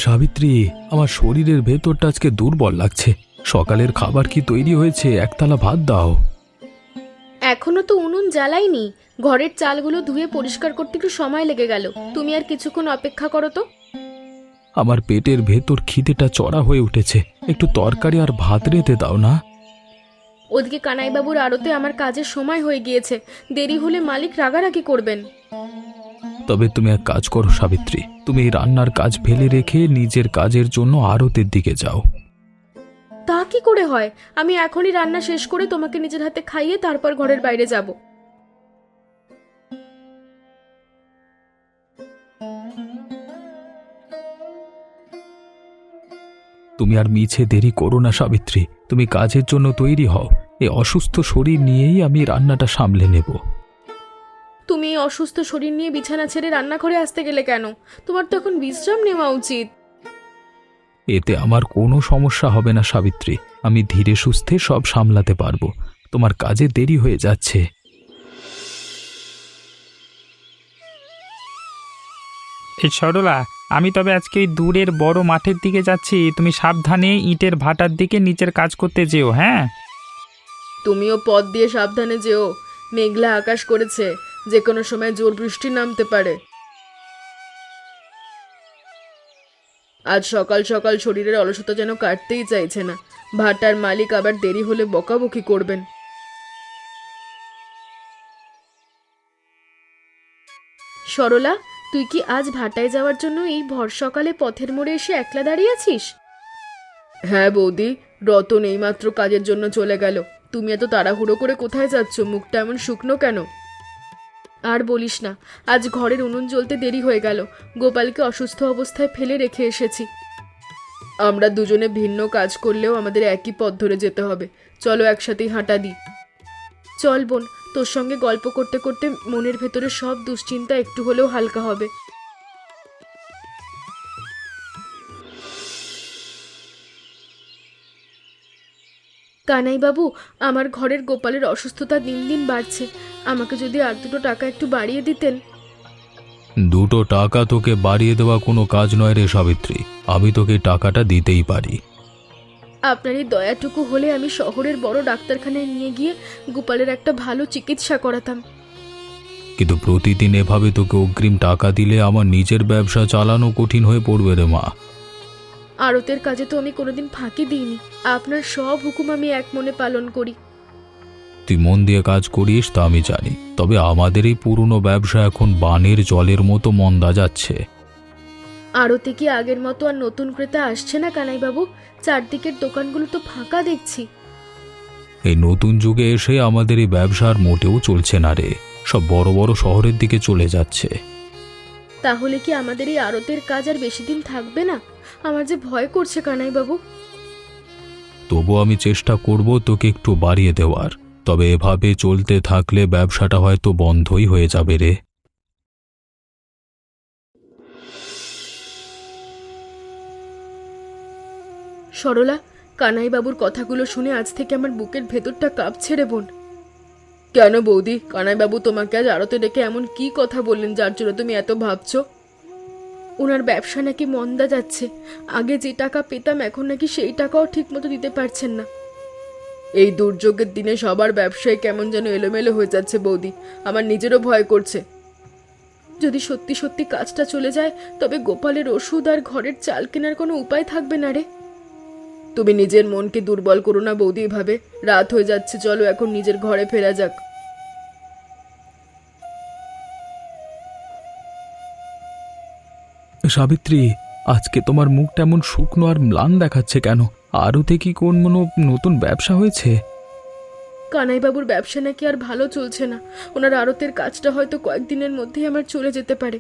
সাবিত্রী, আমার শরীরের ভেতরটা আজকে দুর্বল লাগছে। সকালের খাবার কি তৈরি হয়েছে? একতলা ভাত দাও। এখনো তো উনুন জ্বালাইনি। ঘরের চালগুলো ধুয়ে পরিষ্কার করতে একটু সময় লেগে গেল। তুমি আর কিছুক্ষণ অপেক্ষা করো তো। আমার পেটের ভেতর খিদেটা চড়া হয়ে উঠেছে। একটু তরকারি আর ভাত রেঁধে দাও না। ওদিকে কানাইবাবুর আড়তে আমার কাজের সময় হয়ে গিয়েছে। দেরি হলে মালিক রাগারাগি করবেন। তবে তুমি এক কাজ করো সাবিত্রী, তুমি এই রান্নার কাজ ফেলে রেখে নিজের কাজের জন্য আড়তের দিকে যাও। তা কি করে হয়? আমি এখনই রান্না শেষ করে তোমাকে নিজের হাতে খাইয়ে তারপর ঘরের বাইরে যাব। তুমি আর মিছে দেরি করো না সাবিত্রী, তুমি কাজের জন্য তৈরি হও। এই অসুস্থ শরীর নিয়েই আমি রান্নাটা সামলে নেব। তুমি এই অসুস্থ শরীর নিয়ে বিছানা ছেড়ে রান্নাঘরে আসতে গেলে কেন? তোমার তো এখন বিশ্রাম নেওয়া উচিত। এতে আমার কোনো সমস্যা হবে না সাবিত্রী, আমি ধীরে সুস্থে সব সামলাতে পারবো। তোমার কাজে দেরি হয়ে যাচ্ছে। এই সরলা, আমি তবে আজকে ওই দূরের বড় মাঠের দিকে যাচ্ছি। তুমি সাবধানে ইটের ভাটার দিকে নিচের কাজ করতে যেও, হ্যাঁ? তুমিও পথ দিয়ে সাবধানে যেও। মেঘলা আকাশ করেছে, যে কোনো সময় জোর বৃষ্টি নামতে পারে। আজ সকাল সকাল শরীরের অলসতা যেন কাটতেই চাইছে না। ভাটার মালিক আবার দেরি হলে বকাবকি করবেন। সরলা, তুই কি আজ ভাটায় যাওয়ার জন্য এই ভর সকালে পথের মোড়ে এসে একলা দাঁড়িয়ে আছিস? হ্যাঁ বৌদি, রতন এইমাত্র কাজের জন্য চলে গেল। তুমি এত তাড়াহুড়ো করে কোথায় যাচ্ছ? মুখটা এমন শুকনো কেন? আর বলিস না, আজ ঘরের উনুন জ্বলতে দেরি হয়ে গেল। গোপালকে অসুস্থ অবস্থায় ফেলে রেখে এসেছি। আমরা দুজনে ভিন্ন কাজ করলেও আমাদের একই পথ ধরে যেতে হবে। চলো একসাথেই হাঁটা দিই। চল বোন, তোর সঙ্গে গল্প করতে করতে মনের ভেতরে সব দুশ্চিন্তা একটু হলেও হালকা হবে। কানাই বাবু, আমার ঘরের গোপালের অসুস্থতা দিন দিন বাড়ছে। আমাকে যদি আর দুটো টাকা একটু বাড়িয়ে দিতেন। 2 টাকা তোকে বাড়িয়ে দেওয়া কোনো কাজ নয় রে সাবিত্রী, আমি তোকে টাকাটা দিতেই পারি। আপনার এই দয়াটুকু হলে আমি শহরের বড় ডাক্তারখানায় নিয়ে গিয়ে গোপালের একটা ভালো চিকিৎসা করাতাম। কিন্তু প্রতিদিন এভাবে তোকে অগ্রিম টাকা দিলে আমার নিজের ব্যবসা চালানো কঠিন হয়ে পড়বে রে মা। আড়তের কাজে তো আমি কোনোদিন ফাঁকি দিইনি। আপনার সব হুকুম আমি এক মনে পালন করি। তুই মন দিয়ে কাজ করিস তা আমি জানি, তবে আমাদের এই পুরনো ব্যবসা এখন বানের জলের মতো মন্দা যাচ্ছে। আড়তে কি আগের মতো আর নতুন ক্রেতা আসছে না কানাইবাবু? চারদিকের দোকানগুলো তো ফাঁকা দেখছি। এই নতুন যুগে এসে আমাদের এই ব্যবসা আর মোটেও চলছে না রে, সব বড় বড় শহরের দিকে চলে যাচ্ছে। তাহলে কি আমাদের এই আড়তের কাজ আর বেশি দিন থাকবে না? আমার যে ভয় করছে কানাইবাবু। তবু আমি চেষ্টা করব তোকে একটু বাড়িয়ে দেওয়ার, তবে এভাবে চলতে থাকলে ব্যবসাটা হয়তো বন্ধই হয়ে যাবে রে। সরলা, কানাইবাবুর কথাগুলো শুনে আজ থেকে আমার বুকের ভেতরটা কাঁপছে রে বোন। কেন বৌদি, কানাইবাবু তোমাকে আজ আড়তে ডেকে এমন কি কথা বললেন যার জন্য তুমি এত ভাবছো? ওনার ব্যবসা নাকি মন্দা যাচ্ছে। আগে যে টাকা পেতাম এখন নাকি সেই টাকাও ঠিক মতো দিতে পারছেন না। এই দুর্যোগের দিনে সবার ব্যবসায় কেমন যেন এলোমেলো হয়ে যাচ্ছে বৌদি। আমার নিজেরও ভয় করছে। যদি সত্যি সত্যি কাজটা চলে যায় তবে গোপালের ওষুধ আর ঘরের চাল কেনার কোনো উপায় থাকবে না রে। তুমি নিজের মনকে দুর্বল করো না বৌদি এভাবে। রাত হয়ে যাচ্ছে, চলো এখন নিজের ঘরে ফেরা যাক। সাবিত্রী, আজকে তোমার মুখটা এমন শুকনো আর ম্লান দেখাচ্ছে কেন? আরতে কি কোনো নতুন ব্যবসা হয়েছে? কানাইবাবুর ব্যবসা নাকি আর ভালো চলছে না। ওনার আড়তের কাজটা হয়তো কয়েকদিনের মধ্যেই আমার চলে যেতে পারে।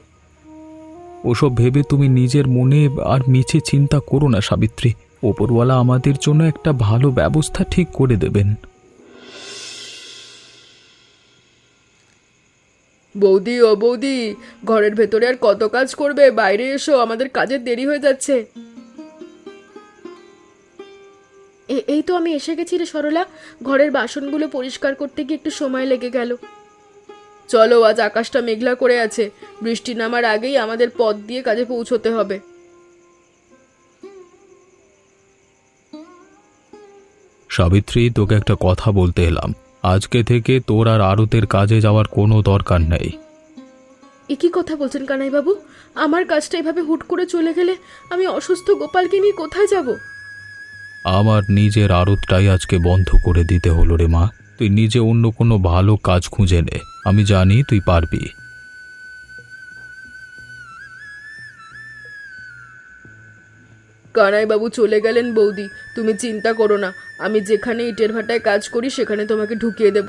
ওসব ভেবে তুমি নিজের মনে আর মিছে চিন্তা করো না সাবিত্রী, ওপরওয়ালা আমাদের জন্য একটা ভালো ব্যবস্থা ঠিক করে দেবেন। বৌদি, ও বৌদি, ঘরের ভেতরে আর কত কাজ করবে? বাইরে এসো, আমাদের কাজের দেরি হয়ে যাচ্ছে। এই তো আমি এসে গেছি রে সরলা। ঘরের বাসনগুলো পরিষ্কার করতে গিয়ে একটু সময় লেগে গেল। চলো, আজ আকাশটা মেঘলা করে আছে। বৃষ্টি নামার আগেই আমাদের পথ দিয়ে কাজে পৌঁছতে হবে। সাবিত্রী, তোকে একটা কথা বলতে এলাম। আজকে থেকে তোর আর আড়তের কাজে যাওয়ার কোনো দরকার নেই। এ কি কথা বলছেন কানাইবাবু? আমার কাজটা এভাবে হুট করে চলে গেলে আমি অসুস্থ গোপালকে নিয়ে কোথায় যাব? আমার নিজের আড়তটাই আজকে বন্ধ করে দিতে হলো রে মা। তুই নিজে অন্য কোনো ভালো কাজ খুঁজে নে, আমি জানি তুই পারবি। কানাইবাবু চলে গেলেন বৌদি, তুমি চিন্তা করো না, আমি যেখানে ইটের ভাটায় কাজ করি সেখানে তোমাকে ঢুকিয়ে দেব।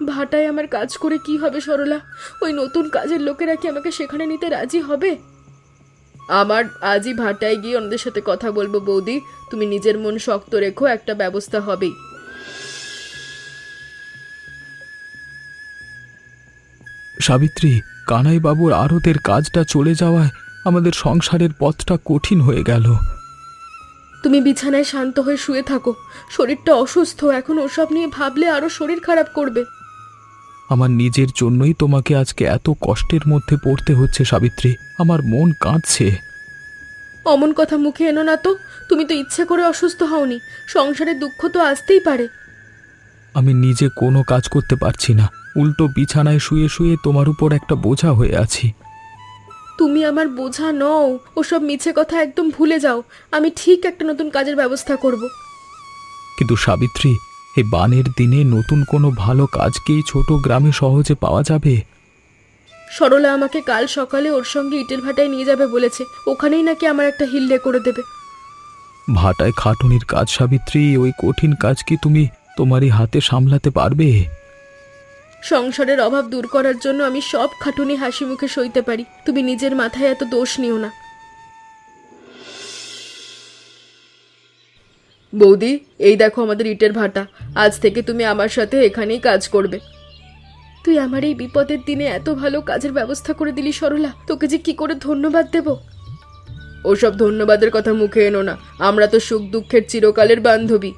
ভাটায় আমার কাজ করে কি হবে সরলা? ওই নতুন কাজের লোকেরা কি আমাকে সেখানে নিতে রাজি হবে? আমার আজই ভাটায় গিয়ে ওনাদের সাথে কথা বলবো বৌদি, তুমি নিজের মন শক্ত রেখো, একটা ব্যবস্থা হবেই। সাবিত্রী, কানাইবাবুর আড়তের কাজটা চলে যাওয়ায় আমাদের সংসারের পথটা কঠিন হয়ে গেল। তুমি বিছানায় শান্ত হয়ে শুয়ে থাকো, শরীরটা অসুস্থ, এখন ওসব নিয়ে ভাবলে আরো শরীর খারাপ করবে। আমার নিজের জন্যই তোমাকে আজকে এত কষ্টের মধ্যে পড়তে হচ্ছে সাবিত্রী, আমার মন কাঁদছে। অমন কথা মুখে এনো না তো, তুমি তো ইচ্ছে করে অসুস্থ হওনি, সংসারের দুঃখ তো আসতেই পারে। আমি নিজে কোনো কাজ করতে পারছি না, উল্টো বিছানায় শুয়ে শুয়ে তোমার উপর একটা বোঝা হয়ে আছি। তুমি আমার বোঝা নও, ওসব মিছে কথা একদম ভুলে যাও, আমি ঠিক একটা নতুন কাজের ব্যবস্থা করব। কিন্তু সাবিত্রী, এই বানের দিনে নতুন কোনো ভালো কাজ কি এই ছোট গ্রামে সহজে পাওয়া যাবে? সরলা আমাকে কাল সকালে ওর সঙ্গে ইটের ভাটায় নিয়ে যাবে বলেছে, ওখানেই নাকি আমার একটা হিল্লে করে দেবে। ভাটায় খাটুনির কাজ সাবিত্রী, ওই কঠিন কাজ কি তুমি তোমারই হাতে সামলাতে পারবে? সংসারের অভাব দূর করার জন্য আমি সব খাটুনি হাসি মুখে সইতে পারি, তুমি নিজের মাথায় এত দোষ নিও না। বৌদি, এই দেখো আমাদের ইটের ভাটা, আজ থেকে তুমি আমার সাথে এখানেই কাজ করবে। তুই আমার এই বিপদের দিনে এত ভালো কাজের ব্যবস্থা করে দিলি সরলা, তোকে যে কি করে ধন্যবাদ দেব। ওসব ধন্যবাদের কথা মুখে এনো না, আমরা তো সুখ দুঃখের চিরকালের বান্ধবী।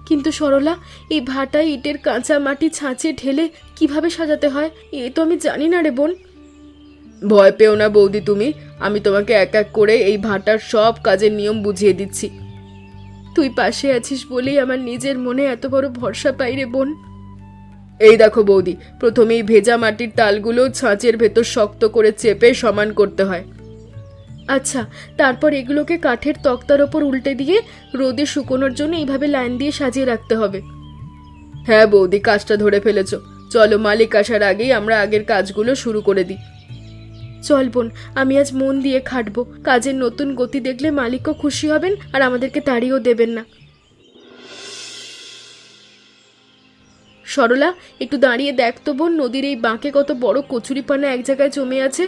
কিন্তু সরলা, এই ভাটায় ইটের কাঁচা মাটি ছাঁচে ঢেলে কিভাবে সাজাতে হয় এ তো আমি জানি না রে বোন। ভয় পেও না বৌদি তুমি, আমি তোমাকে এক এক করে এই ভাটার সব কাজের নিয়ম বুঝিয়ে দিচ্ছি। তুই পাশে আছিস বলেই আমার নিজের মনে এত বড় ভরসা পাই রে বোন। এই দেখো বৌদি, প্রথমেই ভেজা মাটির তালগুলো ছাঁচের ভেতর শক্ত করে চেপে সমান করতে হয়। আচ্ছা, তারপর এগুলোকে কাঠের তক্তার ওপর উল্টে দিয়ে রোদে শুকোনোর জন্য এইভাবে লাইন দিয়ে সাজিয়ে রাখতে হবে। হ্যাঁ বৌদি, কাজটা ধরে ফেলেছ, চলো মালিক আসার আগেই আমরা আগের কাজগুলো শুরু করে দিই। চল বোন, আমি আজ মন দিয়ে খাটবো, কাজের নতুন গতি দেখলে মালিকও খুশি হবেন আর আমাদেরকে তাড়িয়েও দেবেন না। সরলা, একটু দাঁড়িয়ে দেখ তো বোন, নদীর এই বাঁকে কত বড় কচুরিপানা এক জায়গায় জমে আছে।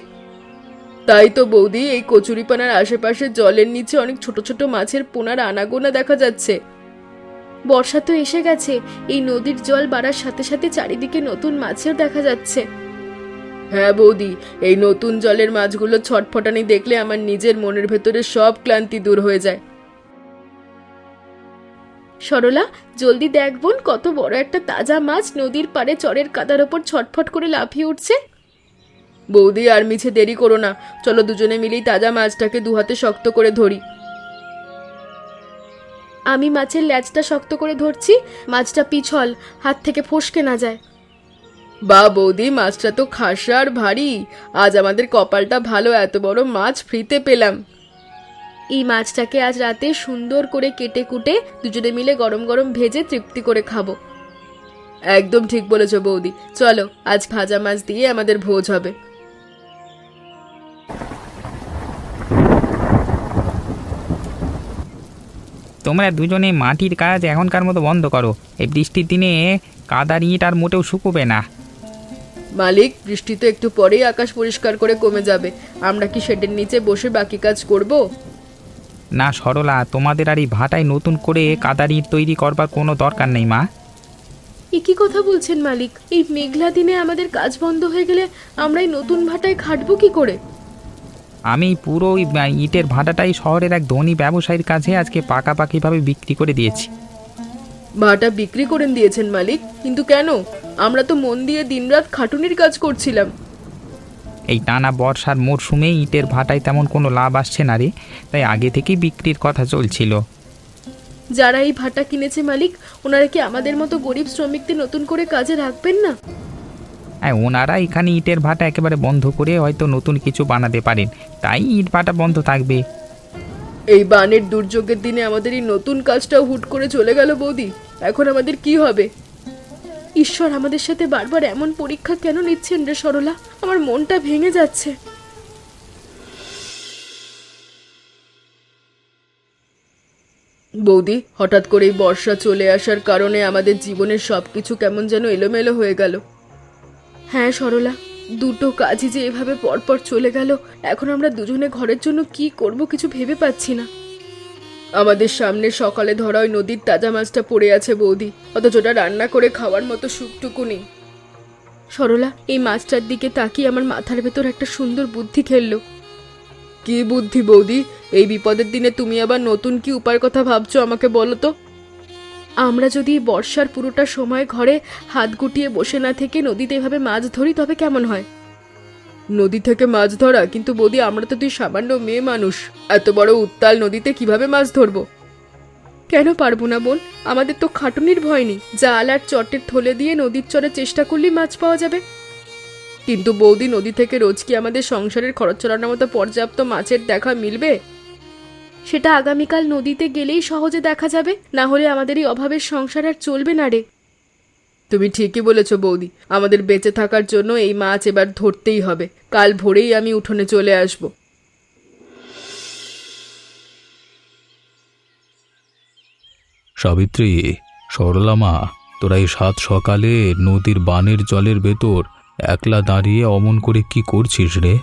তাই তো বৌদি, এই কচুরিপানার আশেপাশে জলের নিচে অনেক ছোট ছোট মাছের পোনার আনাগোনা দেখা যাচ্ছে। বর্ষা তো এসে গেছে, এই নদীর জল বাড়ার সাথে সাথে চারিদিকে নতুন মাছেও দেখা যাচ্ছে। হ্যাঁ বৌদি, এই নতুন জলের মাছগুলো ছটফটানি দেখলে আমার নিজের মনের ভেতরে সব ক্লান্তি দূর হয়ে যায়। সরলা, জলদি দেখ বোন, কত বড় একটা তাজা মাছ নদীর পাড়ে চরের কাদার ওপর ছটফট করে লাফিয়ে উঠছে। বৌদি, আর মিছে দেরি করো না, চলো দুজনে মিলেই তাজা মাছটাকে দুহাতে শক্ত করে ধরি। আমি মাছের ল্যাজটা শক্ত করে ধরছি, মাছটা পিছল, হাত থেকে ফসকে না যায়। বা বৌদি, মাছটা তো খাসা আর ভারী, আজ আমাদের কপালটা ভালো, এত বড় মাছ ফ্রিতে পেলাম। এই মাছটাকে আজ রাতে সুন্দর করে কেটে কুটে দুজনে মিলে গরম গরম ভেজে তৃপ্তি করে খাবো। একদম ঠিক বলেছ বৌদি, চলো আজ ভাজা মাছ দিয়ে আমাদের ভোজ হবে। তোমরা দুজনে মাটির কাজ এখনকার মতো বন্ধ করো, এই বৃষ্টির দিনে কাদার ইট আর মোটেও শুকোবে না। মালিক, বৃষ্টি তো একটু পরেই আকাশ পরিষ্কার করে কমে যাবে, আমরা কি শেডের নিচে বসে বাকি কাজ করব? না সরলা, তোমাদের আর এই ভাটায় নতুন করে কাদার ইট তৈরি করবার কোনো দরকার নেই মা। এ কি কথা বলছেন মালিক? এই মেঘলা দিনে আমাদের কাজ বন্ধ হয়ে গেলে আমরা এই নতুন ভাটায় খাটবো কি করে? আমি পুরো ওই ইটের ভাটাটাই শহরের এক ধনী ব্যবসায়ীর কাছে আজকে পাকাপাকিভাবে বিক্রি করে দিয়েছি। ভাটা বিক্রি করে দিয়েছেন মালিক? কিন্তু কেন? আমরা তো মন দিয়ে দিনরাত খাটুনির কাজ করছিলাম। এই টানা বর্ষার মরশুমে ইটের ভাটায় তেমন কোনো লাভ আসছে না রে, তাই আগে থেকেই বিক্রির কথা চলছিল। যারা এই ভাটা কিনেছে মালিক, ওনারা কি আমাদের মতো গরিব শ্রমিকদের নতুন করে কাজে রাখবেন না? হ্যাঁ, ওনারা এখানে ইটের ভাটা একেবারে বন্ধ করে হয়তো নতুন কিছু বানাতে পারেন, তাই ইট ভাটা বন্ধ থাকবে। এই বানের দুর্যোগের দিনে আমাদের এই নতুন কাজটাও হুট করে চলে গেল বৌদি। এখন আমাদের কি হবে? ঈশ্বর আমাদের সাথে বারবার এমন পরীক্ষা কেন নিচ্ছেন রে সরলা? আমার মনটা ভেঙে যাচ্ছে। বৌদি, হঠাৎ করেই বর্ষা চলে আসার কারণে আমাদের জীবনের সবকিছু কেমন যেন এলোমেলো হয়ে গেল। হ্যাঁ সরলা, দুটো কাজই যে এভাবে পরপর চলে গেল, এখন আমরা দুজনে ঘরের জন্য কি করব কিছু ভেবে পাচ্ছি না। আমাদের সামনে সকালে ধরা ওই নদীর তাজা মাছটা পড়ে আছে বৌদি, অথচ ওটা রান্না করে খাওয়ার মতো সুখটুকু নেই। সরলা, এই মাছটার দিকে তাকিয়ে আমার মাথার ভেতর একটা সুন্দর বুদ্ধি খেললো। কি বুদ্ধি বৌদি? এই বিপদের দিনে তুমি আবার নতুন কি উপায়ের কথা ভাবছো আমাকে বলো তো। আমরা যদি বর্ষার পুরোটা সময় ঘরে হাত গুটিয়ে বসে না থেকে নদীতে এভাবে মাছ ধরি তবে কেমন হয়? নদী থেকে মাছ ধরা? কিন্তু বৌদি, আমরা তো তুই সামান্য মেয়ে মানুষ, এত বড় উত্তাল নদীতে কিভাবে মাছ ধরবো? কেন পারবো না বোন? আমাদের তো খাটুনির ভয় নেই, জাল আর চটের থলে দিয়ে নদীর চরে চেষ্টা করলেই মাছ পাওয়া যাবে। কিন্তু বৌদি, নদী থেকে রোজ কি আমাদের সংসারের খরচ চালানোর মতো পর্যাপ্ত মাছের দেখা মিলবে? সেটা আগামীকাল নদীতে গেলেই সহজে দেখা যাবে, না হলে আমাদের এই অভাবের সংসার আর চলবে না রে। তুমি ঠিকই বলেছ বৌদি, আমাদের বেঁচে থাকার জন্য এই মাছ এবার ধরতেই হবে। কাল ভোরেই আমি উঠোনে চলে আসব। সাবিত্রী, সরলা মা, তোরা এই সাত সকালে নদীর বানের জলের ভেতর একলা দাঁড়িয়ে অমন করে কি করছিস রে?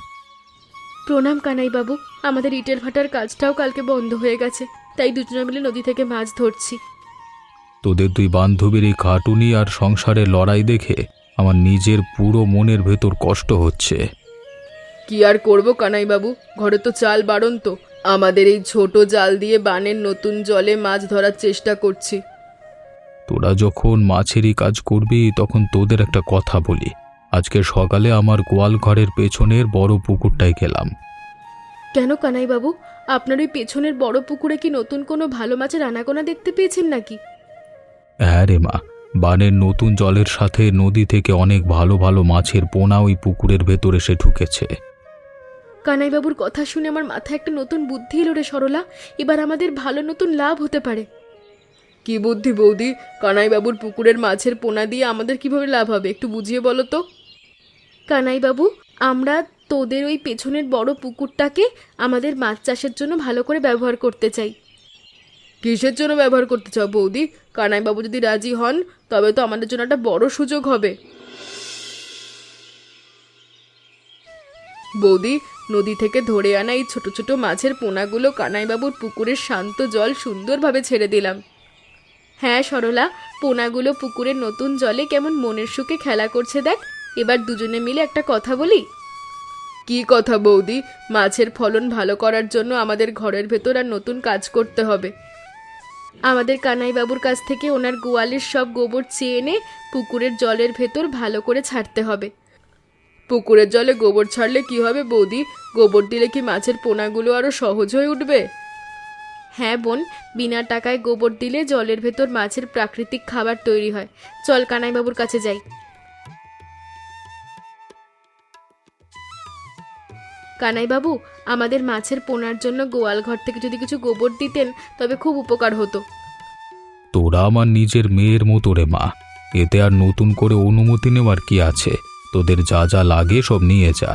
প্রণাম কানাই বাবু, আমাদের ইটের ভাটার কাজটাও কালকে বন্ধ হয়ে গেছে, তাই দুজনে মিলে নদী থেকে মাছ ধরছি। তোদের দুই বান্ধবীর এই খাটুনি আর সংসারের লড়াই দেখে আমার নিজের পুরো মনের ভেতর কষ্ট হচ্ছে। কি আর করবো কানাই বাবু, ঘরে তো চাল বাড়ন্ত, আমাদের এই ছোট জাল দিয়ে বানের নতুন জলে মাছ ধরার চেষ্টা করছি। তোরা যখন মাছেরই কাজ করবি তখন তোদের একটা কথা বলি। আজকে সকালে আমার গোয়াল ঘরের পেছনের বড় পুকুরটায় গেলাম। কেন কানাই বাবু, আপনার ওই পেছনের বড় পুকুরে কি নতুন কোনো ভালো মাছের আনাগোনা দেখতে পেয়েছেন নাকি? হ্যাঁ রে মা, বানের নতুন জলের সাথে নদী থেকে অনেক ভালো ভালো মাছের পোনা ওই পুকুরের ভেতর এসে ঢুকেছে। কানাইবাবুর কথা শুনে আমার মাথায় একটা নতুন বুদ্ধি এলো রে সরলা, এবার আমাদের ভালো নতুন লাভ হতে পারে। কি বুদ্ধি বৌদি? কানাইবাবুর পুকুরের মাছের পোনা দিয়ে আমাদের কিভাবে লাভ হবে, একটু বুঝিয়ে বলো তো। কানাইবাবু, আমরা তোদের ওই পেছনের বড় পুকুরটাকে আমাদের মাছ চাষের জন্য ভালো করে ব্যবহার করতে চাই। কিসের জন্য ব্যবহার করতে চাও বৌদি? কানাইবাবু যদি রাজি হন তবে তো আমাদের জন্য একটা বড় সুযোগ হবে। বৌদি, নদী থেকে ধরে আনা এই ছোট ছোট মাছের পোনাগুলো কানাইবাবুর পুকুরের শান্ত জল সুন্দরভাবে ছেড়ে দিলাম। হ্যাঁ সরলা, পোনাগুলো পুকুরের নতুন জলে কেমন মনের সুখে খেলা করছে দেখ। এবার দুজনে মিলে একটা কথা বলি। কি কথা বৌদি? মাছের ফলন ভালো করার জন্য আমাদের ঘরের ভেতর আর নতুন কাজ করতে হবে। আমাদের কানাইবাবুর কাছ থেকে ওনার গোয়ালের সব গোবর চেয়ে এনে পুকুরের জলের ভেতর ভালো করে ছাড়তে হবে। পুকুরের জলে গোবর ছাড়লে কি হবে বৌদি? গোবর দিলে কি মাছের পোনাগুলো আরো সহজ হয়ে উঠবে? হ্যাঁ বোন, বিনা টাকায় গোবর দিলে জলের ভেতর মাছের প্রাকৃতিক খাবার তৈরি হয়। চল কানাইবাবুর কাছে যাই। কানাইবাবু, আমাদের মাছের পোনার জন্য গোয়াল ঘর থেকে যদি কিছু গোবর দিতেন তবে খুব উপকার হতো। তোরা আমার নিজের মেয়ের মতো রে মা, এতে আর নতুন করে অনুমতি নেওয়ার কি আছে? তোদের যা যা লাগে সব নিয়ে যা।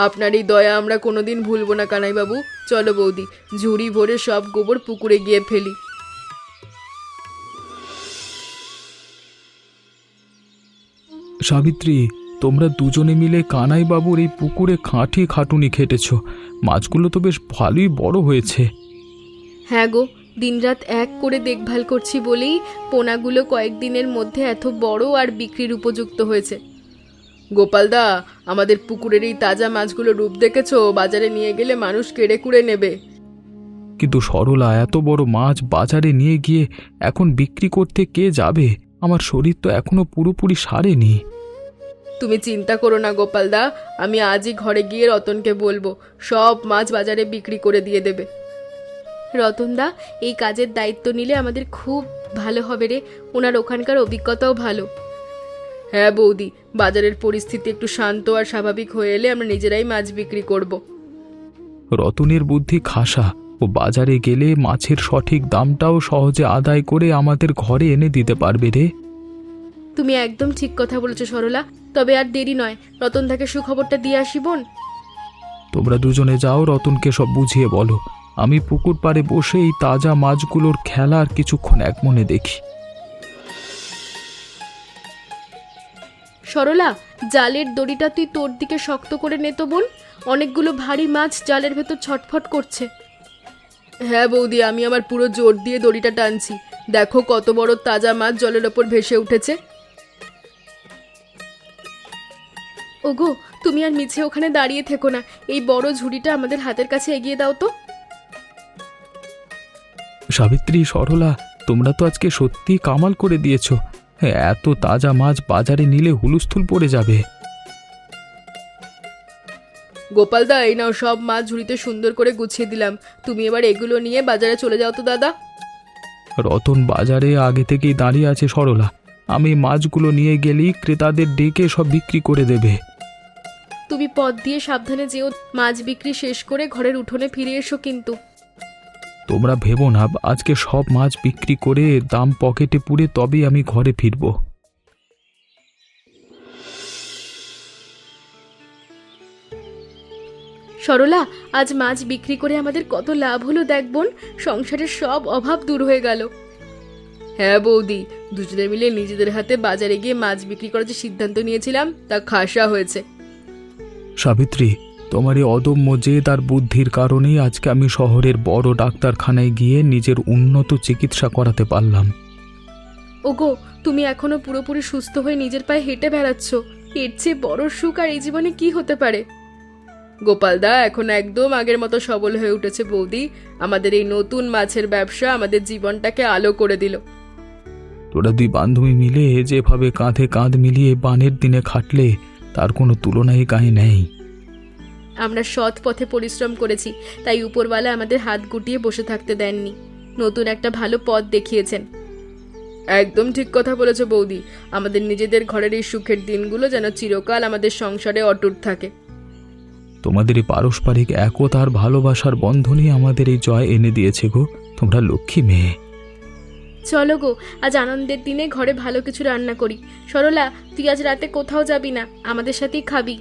আপনার এই দয়া আমরা কোনোদিন ভুলবো না কানাইবাবু। চলো বৌদি, ঝুড়ি ভরে সব গোবর পুকুরে গিয়ে ফেলি। সাবিত্রী, তোমরা দুজনে মিলে কানাইবাবুর এই পুকুরে খাটুনি খেটেছ। মাছগুলো তো বেশ ভালোই বড় হয়েছে। হ্যাঁ গো, দিনরাত এক করে দেখভাল করছি বলেই পোনাগুলো কয়েকদিনের মধ্যে এত বড় আর বিক্রির উপযুক্ত হয়েছে। গোপালদা, আমাদের পুকুরের এই তাজা মাছগুলো রূপ দেখেছো? বাজারে নিয়ে গেলে মানুষ কেড়ে কুড়ে নেবে। কিন্তু সরলা, এত বড় মাছ বাজারে নিয়ে গিয়ে এখন বিক্রি করতে কে যাবে? আমার শরীর তো এখনো পুরোপুরি সারেনি। তুমি চিন্তা করো না গোপালদা, আমি আজই ঘরে গিয়ে রতনকে বলবো সব মাছ বাজারে বিক্রি করে দিয়ে দেবে। রতনদা, এই কাজের দায়িত্ব নিলে আমাদের খুব ভালো হবে রে। ওনার ওখানকার অভিজ্ঞতাও ভালো। হ্যাঁ বৌদি, বাজারের পরিস্থিতি একটু শান্ত আর স্বাভাবিক হয়ে এলে আমরা নিজেরাই মাছ বিক্রি করব। রতনের বুদ্ধি খাসা। ও বাজারে গেলে মাছের সঠিক দামটাও সহজে আদায় করে আমাদের ঘরে এনে দিতে পারবে রে। তুমি একদম ঠিক কথা বলেছো সরলা। তবে আর দেরি নয়, রতনদাকে সুখবরটা দিয়ে আসি বোন। তোমরা দুজনে যাও, রতনকে সব বুঝিয়ে বলো। আমি পুকুর পাড়ে বসে এই তাজা মাছগুলোর খেলার কিছুক্ষণ একমনে দেখি। সরলা, জালের দড়িটা তুই তোর দিকে শক্ত করে নে তো বোন। অনেকগুলো ভারী মাছ জালের ভেতর ছটফট করছে। হ্যাঁ বৌদি, আমি আমার পুরো জোর দিয়ে দড়িটা টানছি। দেখো কত বড় তাজা মাছ জলের ওপর ভেসে উঠেছে। ওগো, তুমি আর মিছে ওখানে দাঁড়িয়ে থেকো না, এই বড় ঝুড়িটা আমাদের হাতের কাছে এগিয়ে দাও তো। সাবিত্রী, সরলা, তোমরা তো আজকে সত্যি কামাল করে দিয়েছো। এত তাজা মাছ বাজারে নিলে হুলুস্থুল পড়ে যাবে। গোপালদা, এই নাও সব মাছ ঝুড়িতে সুন্দর করে গুছিয়ে দিলাম। তুমি এবার এগুলো নিয়ে বাজারে চলে যাও তো দাদা। রতন বাজারে আগে থেকেই দাঁড়িয়ে আছে সরলা। আমি মাছগুলো নিয়ে গেলেই ক্রেতাদের ডেকে সব বিক্রি করে দেবে। তুমি পথ দিয়ে সাবধানে যেও, মাছ বিক্রি শেষ করে ঘরের উঠোনে ফিরে এসো কিন্তু। তোমরা ভেবো না, আজকে সব মাছ বিক্রি করে দাম পকেটে পুরে তবেই আমি ঘরে ফিরব। সরলা, আজ মাছ বিক্রি করে আমাদের কত লাভ হলো দেখ বোন। সংসারের সব অভাব দূর হয়ে গেল। হ্যাঁ বৌদি, দুজনে মিলে নিজেদের হাতে বাজারে গিয়ে মাছ বিক্রি করার যে সিদ্ধান্ত নিয়েছিলাম তা খাসা হয়েছে। সাবিত্রী, তোমার এই অদম্য জেদ আর বুদ্ধির কারণেই আজকে আমি শহরের বড় ডাক্তারখানায় গিয়ে নিজের উন্নত চিকিৎসা করাতে পারলাম। ওগো, তুমি এখনো পুরোপুরি সুস্থ হয়ে নিজের পায়ে হেঁটে বেড়াচ্ছ। এর চেয়ে বড় সুখ আর এই জীবনে কি হতে পারে? গোপালদা এখন একদম আগের মতো সবল হয়ে উঠেছে বৌদি। আমাদের এই নতুন মাছের ব্যবসা আমাদের জীবনটাকে আলো করে দিল। তোরা দুই বান্ধবী মিলে যেভাবে কাঁধে কাঁধ মিলিয়ে বানের দিনে খাটলে তার কোনো তুলনাই গায়ে নেই। আমরা সৎ পথে পরিশ্রম করেছি, তাই উপরওয়ালা আমাদের হাত গুটিয়ে বসে থাকতে দেননি। নতুন একটা ভালো পথ দেখিয়েছেন। একদম ঠিক কথা বলেছো বৌদি। আমাদের নিজেদের ঘরের এই সুখের দিনগুলো যেন চিরকাল আমাদের সংসারে অটুট থাকে। তোমাদের এই পারস্পরিক একতা আর ভালোবাসার বন্ধনই আমাদের এই জয় এনে দিয়েছে গো। তোমরা লক্ষ্মী মেয়ে। চলো গো, আজ আনন্দের দিনে ঘরে ভালো কিছু রান্না করি। সরলা, তুই আজ রাতে কোথাও যাবি না, আমাদের সাথেই খাবি।